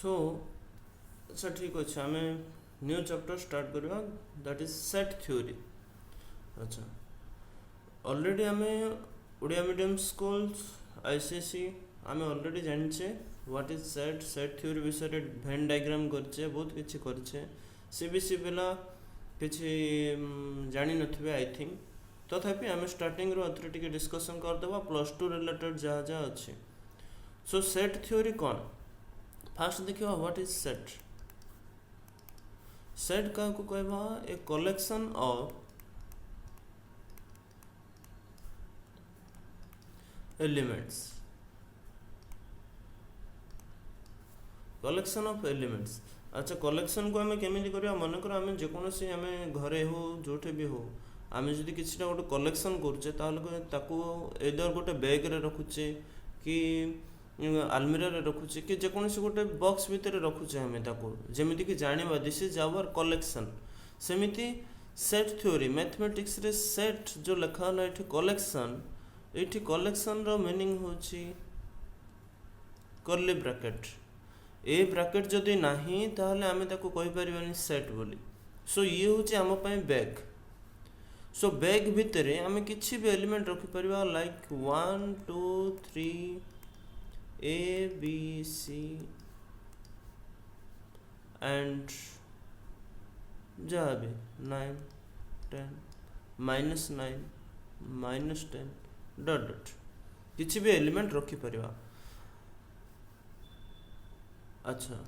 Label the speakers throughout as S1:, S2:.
S1: सो अच्छा ठीक अच्छे आम न्यू चैप्टर स्टार्ट करवा दैट इज सेट थ्योरी। अच्छा ऑलरेडी आम ओडिया मीडियम स्कूल्स आईसीएसई आम ऑलरेडी जानिचे what is set set theory विषय भेन डायग्राम करचे बहुत किछि करचे सीबीसी पिला किछि जानि नथिबे आई थिंक तथापि आम स्टार्टिंग रो अथरे टिके डिस्कशन करदेबा प्लस टू रिलेटेड जहाँ जहाँ अच्छे। सो सेट थ्योरी कौन फास्ट देखिए व्हाट इज सेट। सेट क्या कहवा a collection of elements collection of elements. अच्छा कलेक्शन को आम केमी करवा मनकर आम जेकोसी आम घरे हो जो भी हो आम जदि किसी गोटे कलेक्शन करुचे ताकू एदर गोटे बैग रे रखुचे कि आलमीरा रे रखुचे कि जेकोसी गोटे बॉक्स भितर रखुचे आम ताकू जमीती कि जानिबा दिस इज आवर कलेक्शन। सेमिति सेट थ्योरी मैथमेटिक्स रे सेट जो लिखा होला एठी कलेक्शन एठी कलेक्शन रो मीनिंग होची कर्ली ब्रैकेट। ए ब्रैकेट जदि नाही ताहले आमे ताकू कहि परिबानी सेट बोली। सो ये होची आम पय बैग। सो बैग भितरे आमे किछि भी एलिमेंट रखि परिबा like 1 2 3 A B C and जहाँ भी 9 10 -9 -10 डट डट किसी भी एलिमेंट रखी परिवा। अच्छा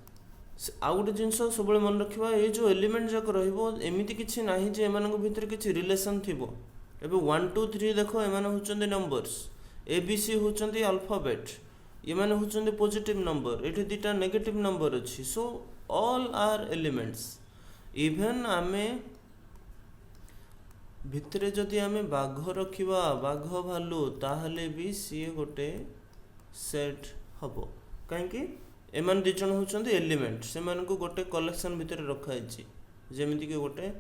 S1: आउ गोटे जिनस सब मन रखा ये जो एलिमेंट जाक रमिति किसी ना जे एम भितर किसी रिलेसन थी। एबे 1 2 3 देख एम होचंदी नंबर्स ABC होचंदी अल्फाबेट ये माने होचंदी पॉजिटिव नंबर एठी दुटा नेगेटिव नंबर अच्छी। So all are elements even आमे भितरे जदि आमे बाघ रखिबा बाघ भालू ताहले भी सी गोटे सेट हबो कहीं एमान दि जण होचंदी एलिमेंट से मान को गोटे कलेक्शन भितर रखाई जेमिति कि गोटे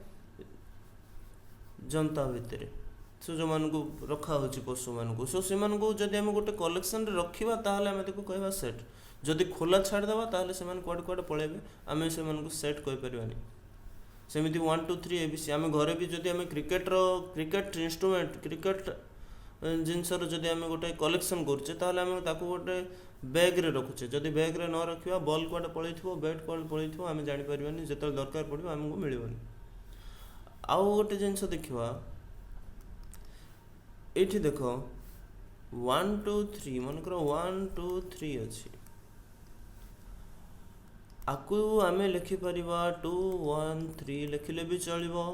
S1: जनता भितर सो जो मान को रखा होची पशु मान को सो से मान को जदि हम गोटे कलेक्शन रे रखिबा ताहले हम ताको कहबा सेट। जदि खोला छाड़ देबा ताहले से मान कुआडे कुआडे पळेबे आमे से मान को सेट कहि परिबानी। सेमिति 1 2 3 ABC आमे घरे भी जदि आमे क्रिकेट इंस्ट्रूमेंट क्रिकेट जिनसर जदि आमे गोटे कलेक्शन करछे ताहले आमे ताको गोटे बैग रे रखुचे जदि बैग रे न रखिबा बॉल कुआडे पळैथिबो बैट कुआडे पळैथिबो आमे जानि परिबानी जेतल दरकार पड़िबो हमको मिलिबनी। आउ गोटे जिनस देखिबा एठी देखो 1 2 3 मन करो 1 2 3 अच्छी आकु आमे लिखि परिबा 2 1 3 लिखिले भी चलिबो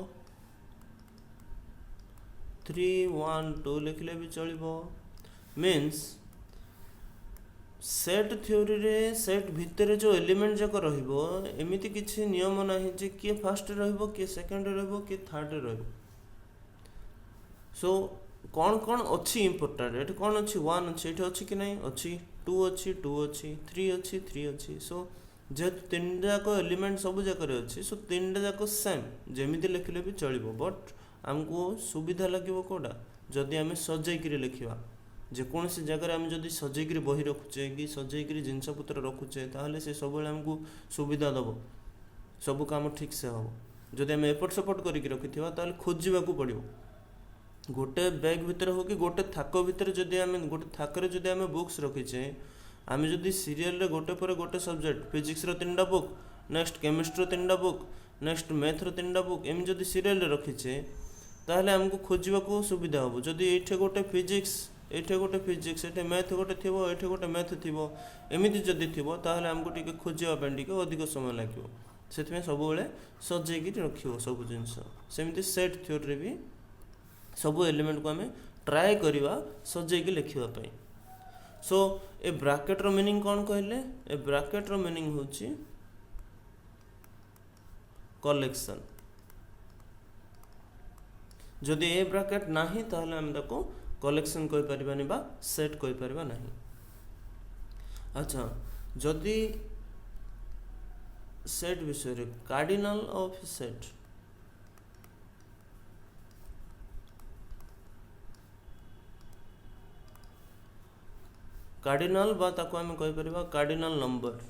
S1: 3 1 2 लिखिले भी चलिबो। मीन्स सेट थ्योरी रे सेट भितर जो एलिमेंट जाक रहिबो एमिति किछि नियम नाही जे किए फर्स्ट रहिबो किए सेकंड रहिबो किए थर्ड रहिबो। सो कौन कौन अच्छी इम्पोर्टाट ये कौन अच्छी 1 अच्छी ये अच्छी कि नहीं अच्छी 2 अच्छी 2 अच्छी 3 अच्छी 3 अच्छी। सो जेहेतु तीन जाक एलिमेंट सब जाक अच्छी सो तीन जाक सेम जमीती लिखिले भी चलिबो बट आमको सुविधा लगे कौटा जदि आम सजैकि लिखा जेकोसी जगह आम जदि सजैकि बही रखुचे कि सजैकि जिनपतर रखुचे ताहले से सब आमको सुविधा दब सब काम ठीक से हम। जदि आम एपट सेपट करके रखि ताहले खोजा पड़ो गोटे बैग भितर हो कि गोटे थाक भितर जदि आम गोटे थाकरे जदि आम बुक्स रखीचे आम जदि सीरियल रे गोटे पर गोटे सब्जेक्ट फिजिक्स रो 3टा बुक नेक्स्ट केमिस्ट्री रो 3टा बुक नेक्स्ट मैथ रो 3टा बुक एम जदि सीरियल रे रखीचे ताहले हमको खोजा को सुविधा हो। जदि एठे गोटे फिजिक्स एठे गोटे फिजिक्स एठे मैथ गोटे थिबो एठे गोटे मैथ थिबो एमिति जदि थिबो ताहले हमको टिके खोजिबा पे टिके अधिक समय लागिवो सेथिमे सब बेले सजेकी रखिवो सब जिंस। सेमिति सेट थ्योरी रे भी सब एलिमेंट को आम ट्राए करवा सजेकी लिखा पाई। सो ए ब्रैकेट रो मीनिंग कौन कहले ए ब्रैकेट रो मीनिंग होची कलेक्शन। जदि ए ब्रैकेट नाही ताहले हम ताको कलेक्शन कहि परिबानी बा सेट कहि परिबा नाही। अच्छा जदि सेट विषय रे कार्डिनल ऑफ सेट कार्डिनल बा ताको आम कहि परिबा कार्डिनल नंबर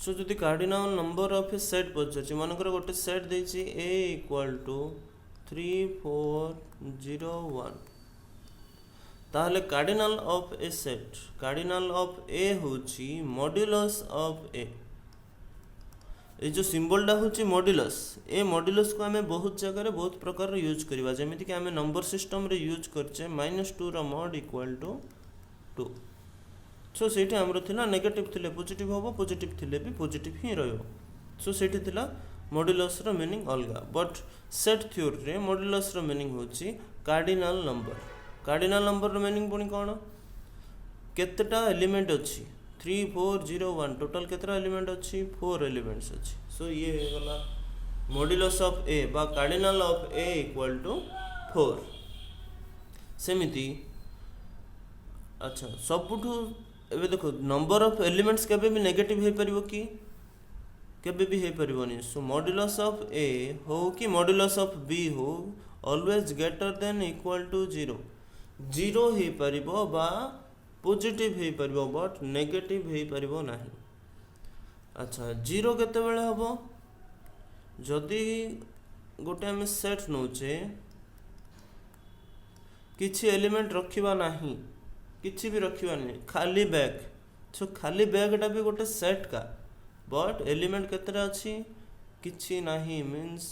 S1: सो जदि cardinal number of a set पचार मनकर गोटे सेट देछि a इक्वल टू 3 4 0 1 ताहले cardinal of a set cardinal of a होछि मॉड्यूलस ऑफ ए ये जो सिंबलटा होछि मॉड्यूलस ए मॉड्यूलस को आमे बहुत जगह बहुत प्रकार यूज करबा जेमिति कि आमे नंबर सिस्टम रे यूज करछे -2 रो मॉड इक्वल टू 2 सो सेठी हमरो थिला नेगेटिव थिले पॉजिटिव होबो पॉजिटिव थिले भी पॉजिटिव ही रहयो सो सेठी थिला मॉड्यूलस रो मीनिंग अलगा बट सेट थ्योरी रे मॉड्यूलस रो मीनिंग होछि कार्डिनाल नंबर रो मीनिंग पुनी कोन केतेटा एलिमेंट अछि 3 4 0 1 टोटल केतेटा एलिमेंट अछि 4 एलिमेंट्स अछि सो ये हे गला मॉड्यूलस ऑफ ए बा cardinal of A equal to 4 सेमिति अच्छा सबुठू एबे देखो नंबर ऑफ एलिमेंट्स केबे भी नेगेटिव हे परिबो कि केबे भी हे परिबोनी सो मॉड्यूलस ऑफ ए हो कि मॉड्यूलस ऑफ बी हो always greater than equal to 0 हे परिबो बा पॉजिटिव हे परिबो बट नेगेटिव हे परिबो नाही अच्छा 0 केते बेले हबो जदी गोटे हम सेट नोचे किछि एलिमेंट रखिबा नाही किछि भी रखिबा नहीं खाली बैग सो खाली बैगटा भी गोटे सेट का बट एलिमेंट केतरा अछि किछि नाही मींस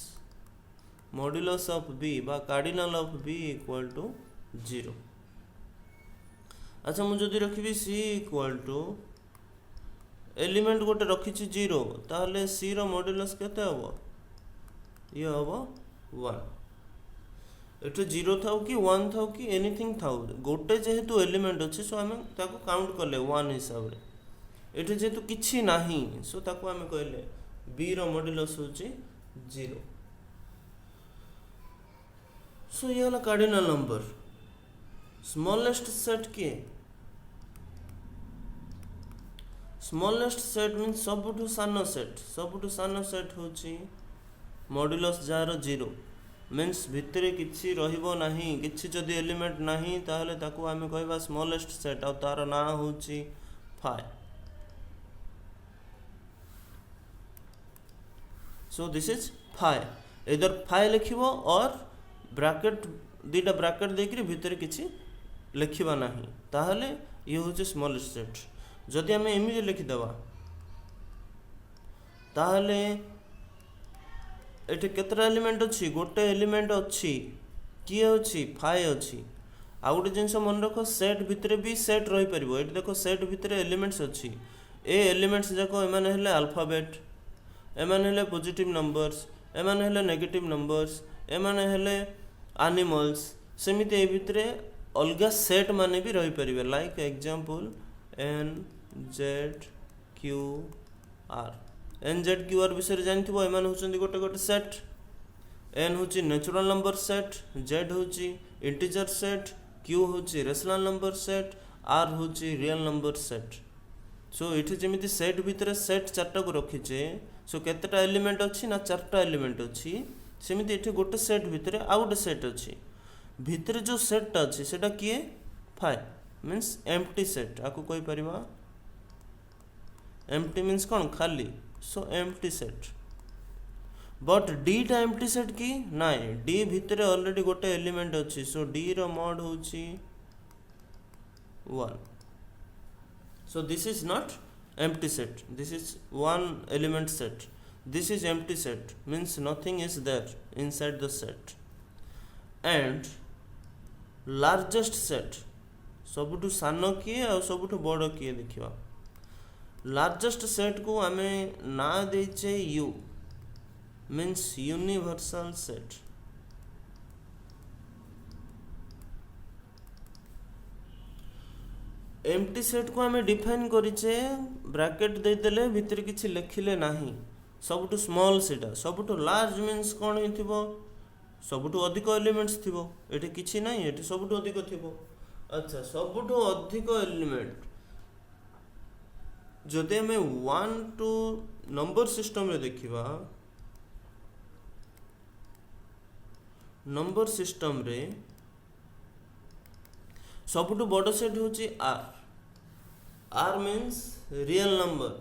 S1: मॉड्यूलस ऑफ बी बा cardinal of B equal to 0 अच्छा मु जदी रखिबी c इक्वल टू एलिमेंट गोटे रखिछि 0 ताहले c रो मॉड्यूलस केते हबो ये हबो 1 एठो 0 थाउ कि 1 थाउ कि एनीथिंग थाउ गोटे जेहेतु एलिमेंट अछि सो हमें ताको काउंट करले 1 हिसाब रे एठो जेहेतु किछि नाही सो ताको हमें कहले b रो मॉड्यूलस होछि 0 सो ये वाला कार्डिनल नंबर स्मॉलेस्ट सेट के स्मॉलेस्ट सेट मींस सबुठू सानो सेट होछि मॉड्यूलस जार 0 मीन्स भितरे किछि रहिबो नाही किछि जदि एलिमेंट नाही ताहले ताको हमें कहबा स्मॉलेस्ट सेट आ तार ना होछि 5 सो दिस इज 5 इधर 5 लिखिबो और ब्रैकेट दीटा ब्रैकेट देकरी भितरे किछि लिखिबा नाही ताहले ये होछि स्मॉलेस्ट सेट जदि हमें इमेज लिखि देबा ताहले एटे केतरा एलिमेंट अछि गोटे एलिमेंट अछि की अछि 5 अछि आ गोटे जिंस मन रखो सेट भितरे भी सेट रही परिबो एटे देखो सेट भितरे एलिमेंट्स अछि ए एलिमेंट्स जाको एमाने हेले अल्फाबेट एमाने हेले पॉजिटिव नंबर्स एमाने हेले नेगेटिव नंबर्स एमाने हेले एनिमल्स सेमिते ए भितरे अलगा सेट माने भी रही परिबे like example n z q r NZQR विषय जानथिबो एमान होचंदी गोटे गोटे सेट n होची नेचुरल नंबर सेट z होची इंटीजर सेट q होची रेशनल नंबर सेट r होची रियल नंबर सेट सो इथे जेमिति सेट भितरे सेट चारटा को रखिचे सो केतेटा एलिमेंट अछि ना चारटा एलिमेंट अछि सेमिति इथे गोटे सेट भितरे आ गोटे सेट अछि भितरे जो सेटटा अछि सेटा किए 5 मींस एम्प्टी सेट आको कोइ परिबा एम्प्टी मींस कोन खाली सो एम्प्टी सेट बट d टा एम्प्टी सेट की नाइ d भितरे ऑलरेडी गोटे एलिमेंट अछि सो d रो मॉड होछि 1 so this is not empty set this is one element set this is empty set means nothing is there inside the set and largest set सबुठु सानो किए और सबुठु बड़ किए देखिबा लार्जेस्ट सेट को हमें ना देचे u means universal set empty set को हमें डिफाइन करिचे ब्रैकेट दे देले भीतर किछि लिखिले नाही सबुठु स्मॉल सेटा सबुठु लार्ज मींस कोन हिथिबो सबुठु अधिक एलिमेंट्स थिबो एठी किछि नाही एठी सबुठु अधिक थिबो अच्छा सबुठु अधिक एलिमेंट जदि हमें 1 टू नंबर सिस्टम रे देखिबा नंबर सिस्टम रे सबुठु बड़ सेट होची r means real number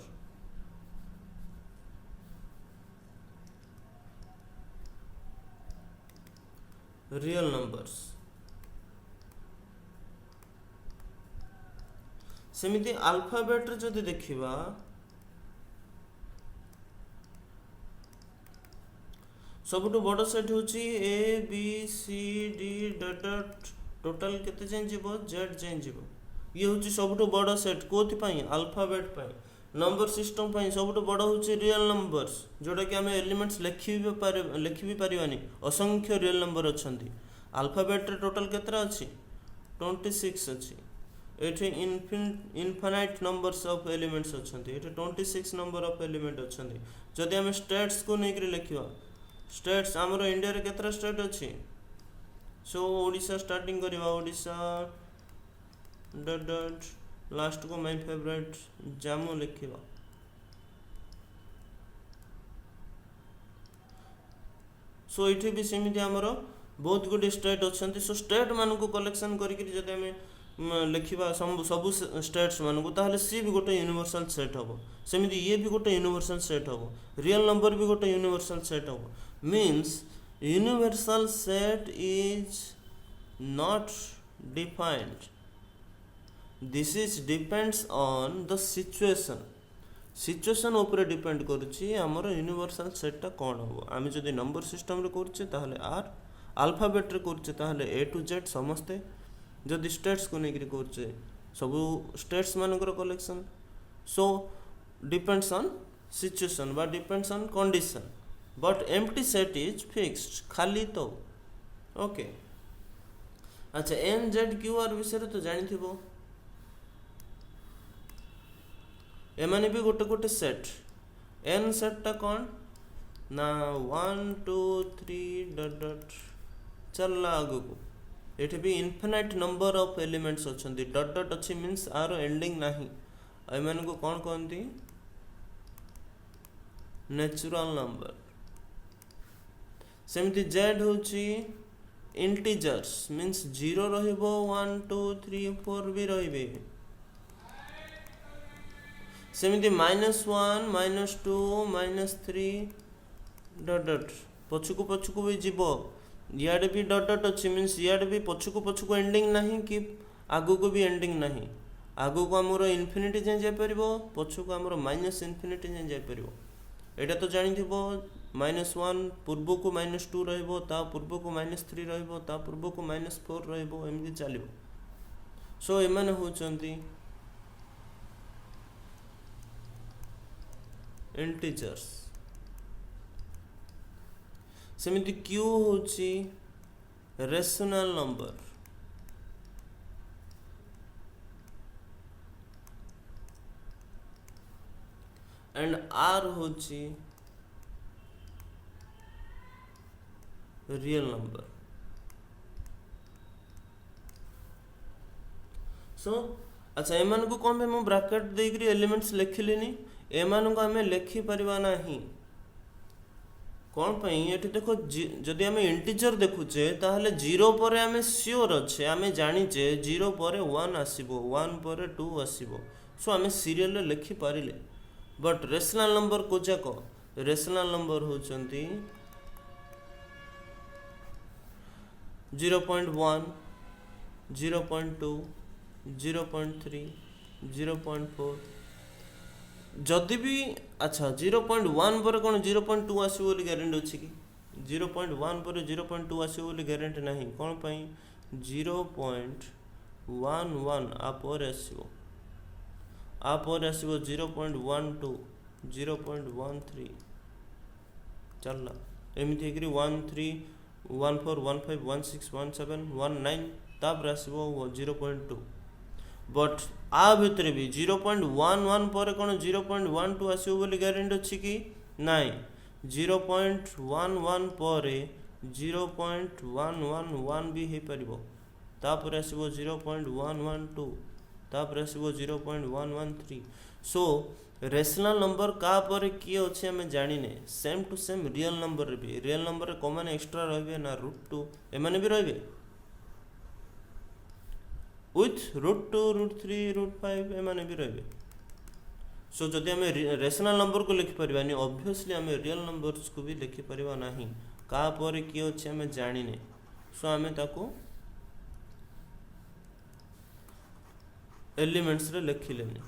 S1: real numbers. सेमिति अल्फाबेट रे जदि देखिबा सबुठु बड़ सेट होची A B C D dot dot total केते जाय जीवो जेड जाय जीवो। ये होची सबुठु बड़ सेट कोथि पई अल्फाबेट पई। नंबर सिस्टम पई सबुठु बड़ होची रियल नंबर्स जोटा कि हमें एलिमेंट्स लिखि भी परिवानी असंख्य रियल नंबर अछंती। अल्फाबेट रे टोटल केतरा अछि 26 अछि। एठी इनफिनाइट नंबर्स ऑफ एलिमेंट्स अछंती। एठी 26 नंबर ऑफ एलिमेंट अछंती। जदि हमें स्टेट्स को नेकरी लिखिबा स्टेट्स हमरो इंडिया रे केतरा स्टेट अछि। सो ओडिशा स्टार्टिंग करिवा ओडिशा डॉट डॉट लास्ट को माय फेवरेट जामु लिखिबा। सो इठी भी सेमिति हमरो बहुत गुड स्टेट अछंती। सो स्टेट मान को कलेक्शन करिकि जदि हमें लिखिबा सब स्टेट्स मान को ताहले सी भी गोटे यूनिवर्सल सेट हबो। सेमिति ये भी गोटे यूनिवर्सल सेट हबो। रियल नंबर भी गोटे यूनिवर्सल सेट हबो। Means universal set is not defined. This is depends on the situation. Situation ऊपर डिपेंड करुछि हमर यूनिवर्सल सेट कौन हो। आम जदि नंबर सिस्टम रे करछे ताहले आर अल्फाबेट रे करछे ताहले ए टू जेड समस्ते। जदि स्टेट्स को नेकरी करछे सब स्टेट्स मानकर collection. So depends on situation बा depends on condition but empty set is fixed खाली तो ओके। अच्छा एन जेड क्यू आर विषय तो जानी थिबो। एमाने भी गोटे गोटे सेट एन सेट टा कौन ना 1 2 3 डॉट डॉट चलला आगु को। एठी भी इनफिनाइट नंबर ऑफ एलिमेंट्स अछंती। डॉट डॉट अछि मींस आरो एंडिंग नाही। एमाने को कौन कहंती नेचुरल नंबर। सेमती जेड होची इंटीजर्स मींस 0 रहिबो 1 2 3 4 भी रहिबे। सेमती -1 -2 -3 डॉट डॉट पछुको भी जीवो। याडे भी डॉट डॉट अछि मींस याडे भी पछुको एंडिंग नाही कि आगु को भी एंडिंग नाही। आगु को हमरो इन्फिनिटी जाय जाय परिबो पछुको हमरो माइनस इन्फिनिटी जाय जाय परिबो। एटा तो जानि थिबो -1 पूर्व को -2 रहिबो ता पूर्व को -3 रहिबो ता पूर्व को -4 रहिबो एमि चलिबो। सो एमाने होचंती इंटीजर्स। सेमिति क्यू होची रेशनल नंबर। एंड आर होची रियल नंबर। सो अच्छा एमान को कौन मैं ब्रैकेट देकरी एलिमेंट्स लिखिलिनी एमान को हमें लिखि परिबा नाही कौन पई। एठी देखो जदि हमें इंटीजर देखुचे ताहले 0 पर हमें श्योर अच्छे हमें जानिचे 0 पर 1 आसीबो 1 पर 2 आसीबो। सो हमें सीरियल रे लिखि पारिले। बट रेशनल नंबर को जाको रेशनल नंबर होचंती 0.1 0.2 0.3 0.4 जदि भी अच्छा 0.1 पर कौन 0.2 आसी बोली गारंटी अच्छी कि 0.1 पर 0.2 आसी बोली गारंटी नहीं कौन पाई 0.11 आपर आसीबो आपर आसीबो 0.12 0.13 चलला एमिति हेकरी 13 14 15 16 17 19 तापर आसीबो 0.2 बट आ भितर भी 0.11 पर कौन 0.12 आसीबो बोली गारंटी अच्छी कि नाई 0.11 पर 0.111 भी हे परिबो तापर आसीबो 0.112 तापर आसीबो 0.113। सो रेशनल नंबर का पर किए अच्छे हमें जानिने same to same real number भी रियल नंबर रे कॉमन एक्स्ट्रा रहबे ना √2 एमाने भी रहबे with √2 √3 √5 एमाने भी रहबे। सो जदि हमें रेशनल नंबर को लिखि परिबानी ऑब्वियसली हमें रियल नंबर्स को भी लिखि परिबा नाही का पर किए अच्छे हमें जानिने सो आमे ताको एलिमेंट्स रे लिखिलेनी।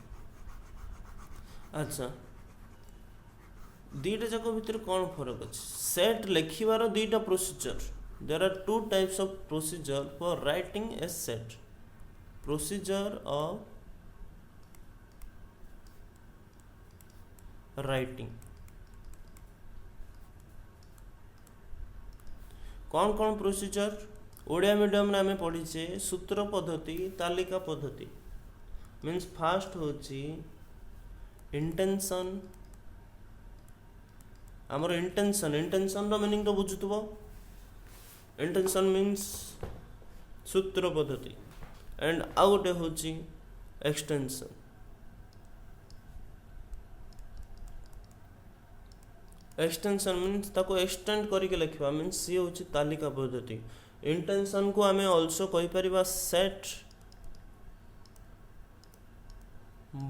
S1: अच्छा दीटा जाक भितर कौन फरक अच्छे सेट लिखिबार दीटा procedure there are two types of procedure for writing a set procedure of writing कौन कौन प्रोसीजर ओडिया मीडियम रे आमे पढ़ीचे सूत्र पद्धति तालिका पद्धति मीन्स फास्ट होची इंटेंशन आमर इंटेंशन रो मीनिंग तो बुझुतबो इंटेंशन मीन्स सूत्र पद्धति एंड आउ गोटे होची एक्सटेंशन एक्सटेंशन मीन्स ताको एक्सटेंड करके लिखवा मीन्स ये होची तालिका पद्धति इंटेंशन को आमे आल्सो कहि परिबा सेट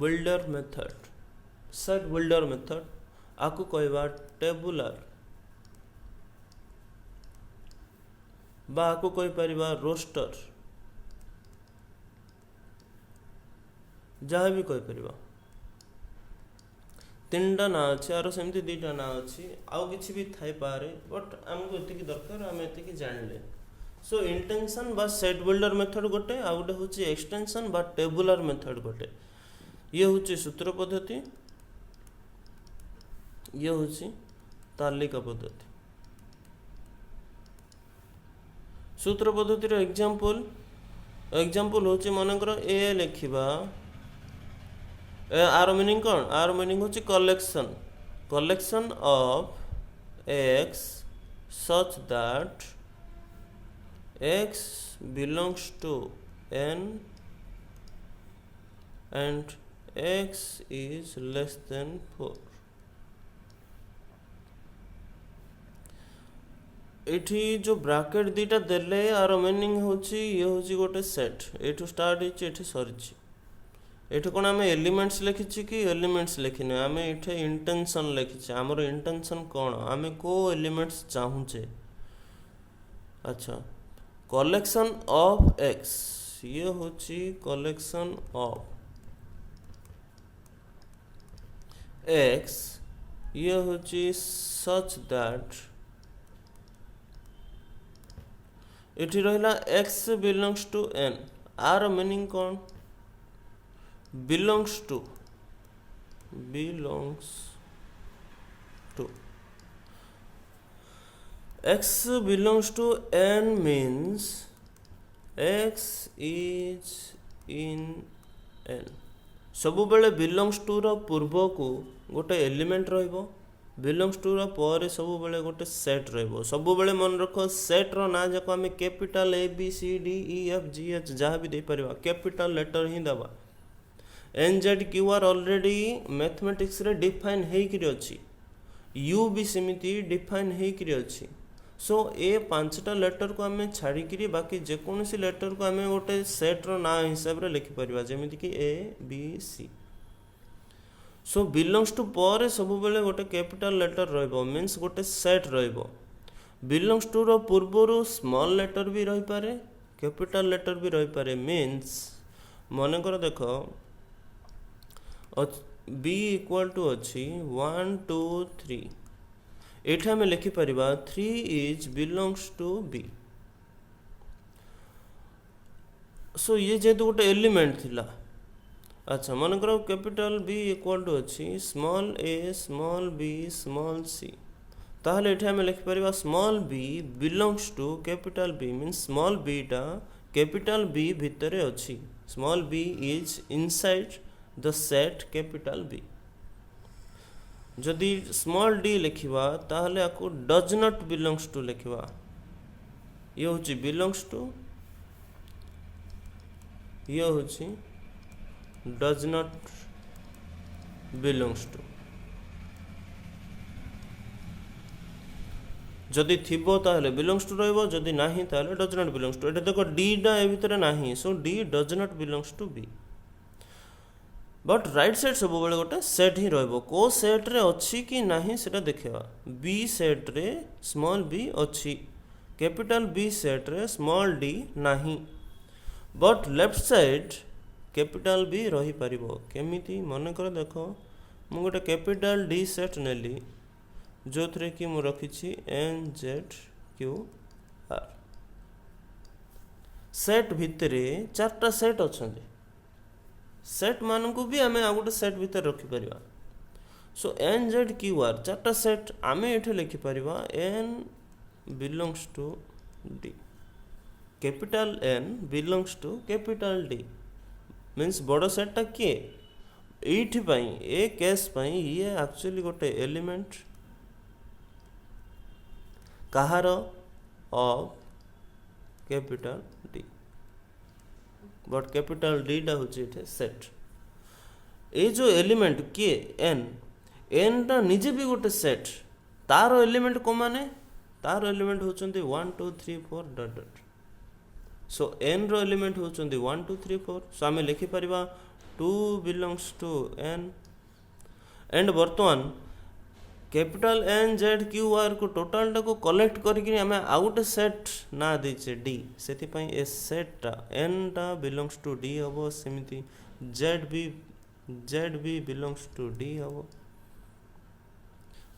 S1: बिल्डर मेथड आकु कहवा टेबुलर बा आकु कहि परिबा रोस्टर जहाँ भी कहि परिबा तीनटा ना अच्छे आरो सेमती दीटा ना अच्छी आउ किछि भी थाई पारे बट हमको एतिकी दरकार हम एतिकी जानले सो इंटेंशन बा सेट बिल्डर मेथड गोटे आ गोटे होची एक्सटेंशन बा टेबुलर मेथड गोटे ये होची सूत्र पद्धति ये होची तालिका पद्धति सूत्र पद्धति रो एग्जांपल होची मनकर ए लिखिबा आर मीनिंग कौन आर मीनिंग होची collection of x such that x belongs to n and x is less than 4 एठी जो ब्रैकेट दीटा देले आर मीनिंग होची ये होची गोटे सेट एठू स्टार्ट हिची एठी सरिची एठी कोन आमे एलिमेंट्स लिखिची कि एलिमेंट्स लिखिने आमे एठे इंटेंशन लिखिची हमर इंटेंशन कोन आमे को एलिमेंट्स चाहुचे अच्छा कलेक्शन ऑफ एक्स ये होची कलेक्शन ऑफ एक्स ये होची सच दैट एठी रहिला x belongs to N R meaning कौन belongs to x belongs to n means x is in n सबु बेले belongs to रो पूर्व को गोटे एलिमेंट रहइबो belongs to रो पर सबु बेले गोटे सेट रहइबो सबु बेले मन रखो सेट रो ना जको हमें capital A B C D E F G H जहाँ भी दे परिबा कैपिटल लेटर ही दबा N Z Q R already mathematics रे डिफाइन हेई करी अछि यू भी सेमिति डिफाइन हेई करी अछि सो ए पांचटा लेटर को आमे छाड़ी करी बाकी जेकोनसी लेटर को आमे गोटे सेट रो ना हिसाब रे लिखि परिबा जेमिति कि A B C so belongs to पर सब बेले गोटे कैपिटल लेटर रहइबो मींस गोटे सेट रहइबो बिलोंग्स टू रो पूर्वरु स्मॉल लेटर भी रहि पारे कैपिटल लेटर भी रहि पारे मींस माने कर देखो बी इक्वल टू अछि 1 2 3 एठा में लिखि परिबा 3 is belongs to B so ये जेतु गोटे एलिमेंट थिला अच्छा मन करो कैपिटल बी इक्वल टू अछि small A small B small C ताहले एठा में लिखि परिबा small B belongs to capital B means small B टा कैपिटल बी भितरे अछि small B is inside the set capital B जदि स्मॉल डी लिखिबा ताहले आको डज नॉट बिलोंग्स टू लिखिबा ये होची बिलोंग्स टू ये होची डज नॉट बिलोंग्स टू जदि थिबो ताहले बिलोंग्स टू रहइबो जदि नाही ताहले डज नॉट बिलोंग्स टू एटा देखो डी डा ए भितरे नाही so D does not belongs to B but right side सब बेले गोटे सेट ही रहइबो को सेट रे अछि कि नाही सेटा देखिबा बी सेट रे स्मॉल बी अछि कैपिटल बी सेट रे स्मॉल डी नाही but left side capital B रही परिबो केमिति मन कर देखो मु गोटे कैपिटल डी सेट नेली जो थरे कि मु रखिछि N Z Q R set भितरे चारटा सेट अछंती सेट मान को भी आम आ गोटे सेट भितर रखिपर so N Z Q R चारटा सेट आम ये लिखिपर N belongs to D capital N belongs to capital D means बड़ सेटा किए ये केस पाई ये एक्चुअली गोटे एलिमेंट कहार of capital D but capital D टा होचे सेट ए जो एलिमेंट किए एन टा निजे भी गोटे सेट तार एलिमेंट को माने तार एलिमेंट होचंती 1 2 3 4 डॉट डॉट सो एन रो एलिमेंट होचंती 1 2 3 4 सो आमे लिखि परिबा 2 बिलोंग्स टू एन एंड वर्तमान capital N Z Q R को टोटाल टा को कलेक्ट करके आम आउ गोटे सेट ना देचे डी से ए सेट टा एन टा बिलोंग्स टू डी हम सेमती जेड भी बिलोंग्स टू डी हम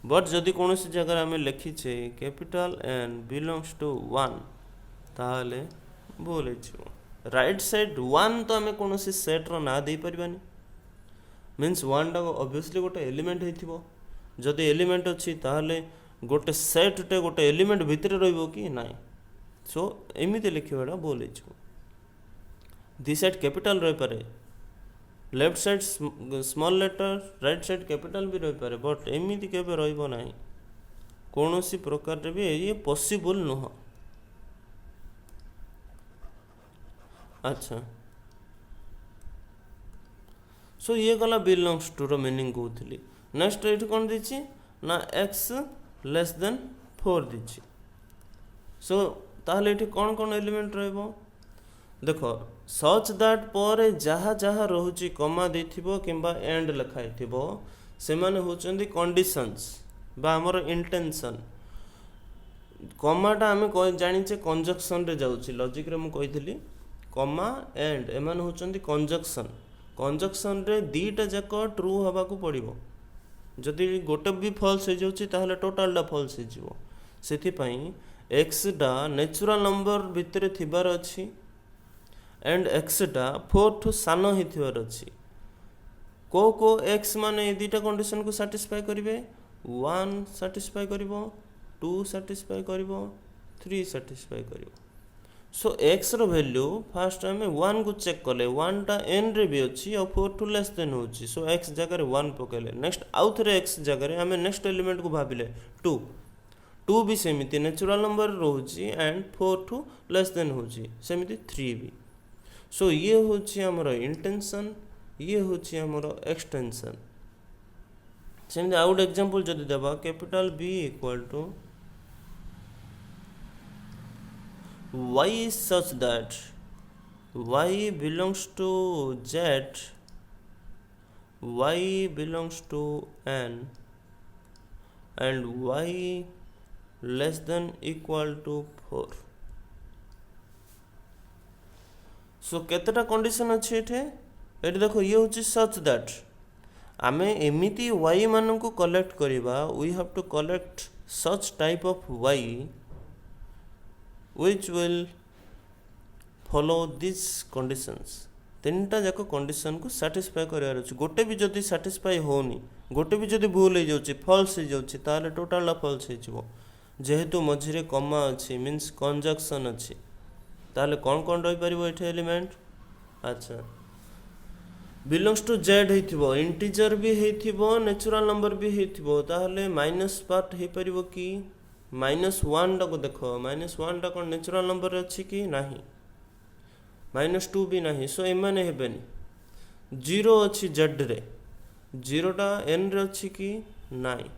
S1: बट जदि कौन सी जगह आम लिखीचे कैपिटल एन बिलोंग्स टू 1 ताहले भूल राइट साइड 1 तो आम कौन सी सेट रो ना दे परिबानी मीन्स 1 टा ऑब्वियसली गोटे एलिमेंट हेतिबो जदि एलिमेंट अच्छी ताहले गोटे सेट टे गोटे एलिमेंट भितर रहिबो कि नाइ सो एमिति लिखिबाटा भूल दिस साइड कैपिटल रही पारे left side small letter right side capital भी रही पारे बट एमिति केबे रहिबो नाही कोनोसी प्रकार रे भी ये पॉसिबल नुह अच्छा सो ये गला बिलोंग्स टू रो मीनिंग कहउथली नेक्स्ट ये कौन दीची ना x लेस देन 4 दीची सो ताहले ये कौन कौन एलिमेंट रहिबो देखो सच दैट पर जहा जहा रहुची कमा देथिबो किंबा एंड लिखाई थिबो से माने होचंदी कंडीशंस बा हमर इंटेंशन कमाटा आम जानिचे कंजक्शन रे जाउची लॉजिक रे मु कहितली कमा एंड एमान होचंदी कंजक्शन रे दीटा जाक ट्रू हबा को पड़िबो जदि गोटे भी फॉल्स हो जाउची ताहले टोटल टा फॉल्स हो जिवो सेथि पई x डा नेचुरल नंबर भितरे थिबार अछि एंड x डा 4 ठु सानो हिथिबार अछि को x माने ए दीटा कंडीशन को सैटिस्फाई करिवे 1 सैटिस्फाई करिवो 2 सैटिस्फाई करिवो 3 सैटिस्फाई करिवो सो x रो वैल्यू फर्स्ट आम 1 को चेक कले 1 टा n रे भी अच्छी और 4 टू लेस देन होची सो x जगह 1 पकेले नेक्स्ट आउ थरे x जगह आम नेक्स्ट एलिमेंट को भाबिले 2 भी सेमिति नेचुरल नंबर रोची एंड 4 टू लेस देन होची सेमिति 3 भी सो ये होची हमर इंटेंशन ये होची हमर एक्सटेंशन सेमिति आउट एग्जांपल जदि देबा capital B equal to y is such that y belongs to z, y belongs to n and y less than equal to 4 so केतेटा कंडीशन अच्छे ये देखो ये हूँ सच दैट आम एमती y मान को कलेक्ट करवा we have to collect such type of y which will follow these conditions तीनटा जाक कंडीशन को सैटिस्फाई करार अच्छे गोटे भी जदि सैटिस्फाई होनी गोटे भी जदि भूल हो जाउची फॉल्स हो जाउची ताले टोटल फॉल्स हो जिवो जेहेतु मझिरे कमा अच्छी मीन्स कंजक्शन अच्छी ताले कौन कौन रही परिबो एठे एलिमेंट अच्छा बिलोंग्स टू जेड हेथिबो इंटीजर भी हेथिबो नेचुरल नंबर भी हेथिबो ताले माइनस पार्ट हे परिबो कि -1 टा को देखो -1 टा कौन नेचुरल नंबर अच्छी कि नहीं -2 भी नहीं सो एमाने हेबेनी 0 अच्छी जेड रे 0 टा एन रे अच्छी कि नहीं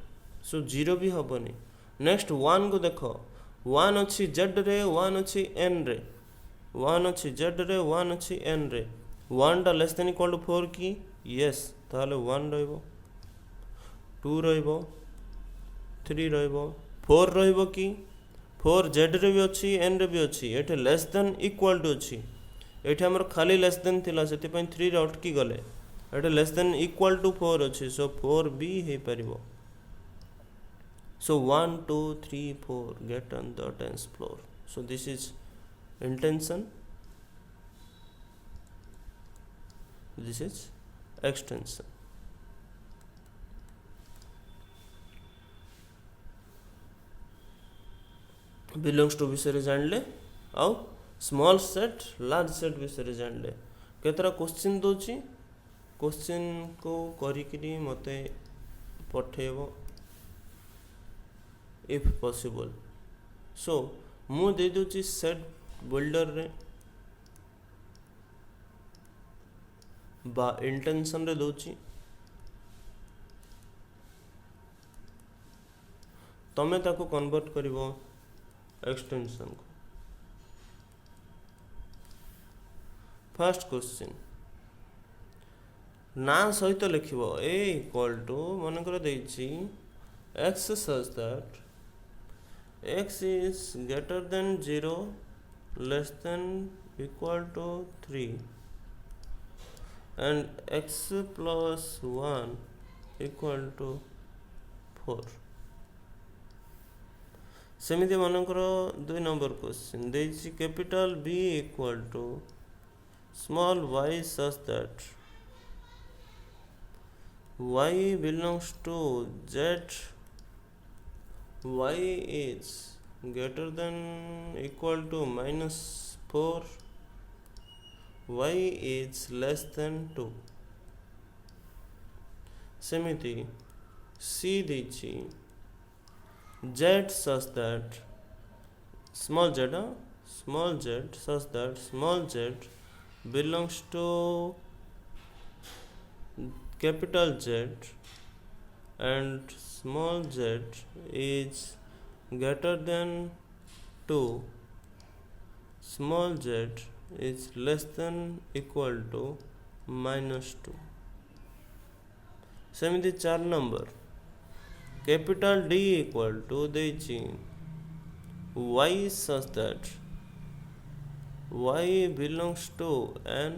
S1: सो 0 भी हबनी नेक्स्ट 1 को देखो 1 अच्छी जेड रे 1 अच्छी एन रे 1 अच्छी जेड रे 1 अच्छी एन रे 1 टा लेस देन इक्वल टू 4 की यस ताले 1 रहइबो 2 रहइबो 3 रहइबो 4 रहइबो कि फोर जेड रे भी अच्छी एन रे भी अच्छी एटे लेस देन इक्वल टू अच्छी एटे हमर खाली लेस देन थिला सेति पई 3 रे अटकी गले एटे लेस देन इक्वल टू 4 अच्छी सो 4 B hey परिबो so 1 2 3 4 get on the 10th floor so this is intention this is extension belongs to विषय जानले आउ स्मॉल सेट लार्ज सेट विषय जानले केतरा क्वेश्चन दोची क्वेश्चन को करिकरी मते पठेबो इफ पॉसिबल सो मु दे दोची सेट बिल्डर रे बा इंटेंशन रे दोची तमे ताको कन्वर्ट करिवो एक्सटेंशन को फर्स्ट क्वेश्चन ना सहित लिखिबो a इक्वल टू मन कर देछि x such that x is greater than 0 less than equal to 3 and x plus 1 equal to 4 सेमिति मनकर 2 नंबर क्वेश्चन देछि capital B equal to small y such that y belongs to z y is greater than equal to -4 y is less than 2 सेमिति C देछि z such that small z such that small z belongs to capital Z and small z is greater than 2 small z is less than equal to -2 सेमिति 4 number capital D equal to देछि y such that y belongs to n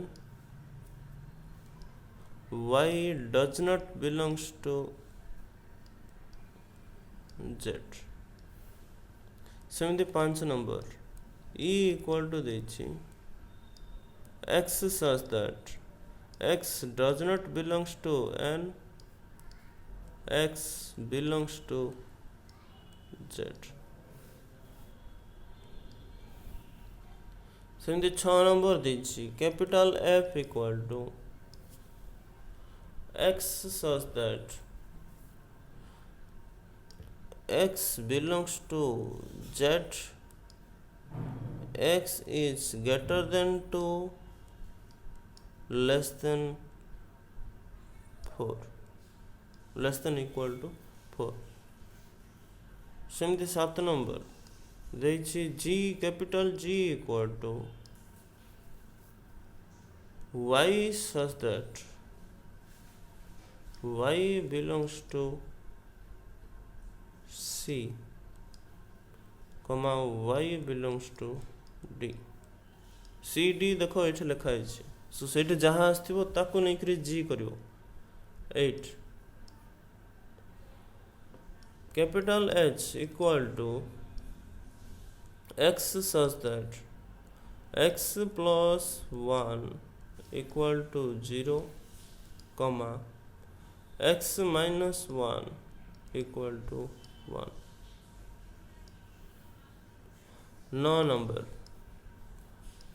S1: y does not belongs to z सेमिति 5 number E equal to देछि x such that x does not belongs to n x belongs to z सेमिति 6 number देछि capital F equal to x such that x belongs to z x is greater than 2 less than 4 less than equal to 4 सेमिति 7 number देछि G capital G equal to y such that y belongs to C comma y belongs to D C D देखो एठे लिखा है सो सेठ जहाँ आस्थिबो ताको नै करी G करिवो 8 capital H equal to x such that x plus 1 equal to 0 comma x minus 1 equal to 1 9 number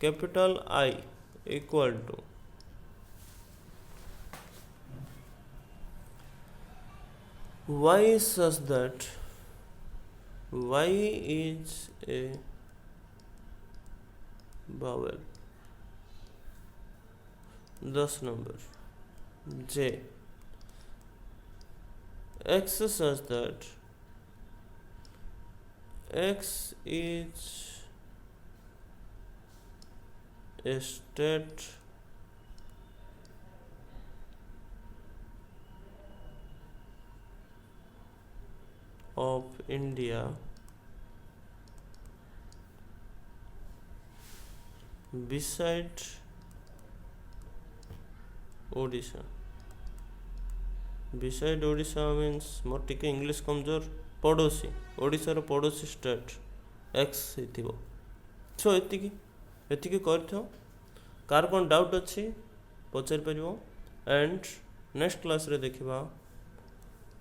S1: capital I equal to y such that y is a vowel 10 number J x such that x is a state of India beside Odisha beside Odisha means more टिके English कमजोर पड़ोसी ओडिशार पड़ोसी state x हो सो एतिकी कर car कौन doubt अच्छी पचार पार and next class रे देखा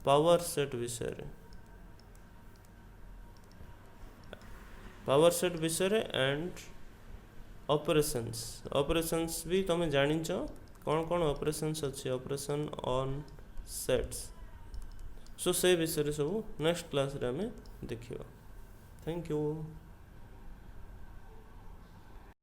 S1: पावर सेट विषय एंड ऑपरेशंस भी तुम जान कौन कौन ऑपरेशंस अच्छी ऑपरेशन ऑन सेट्स सो से विषय सब नेक्स्ट क्लास रे हमें देखिए थैंक यू।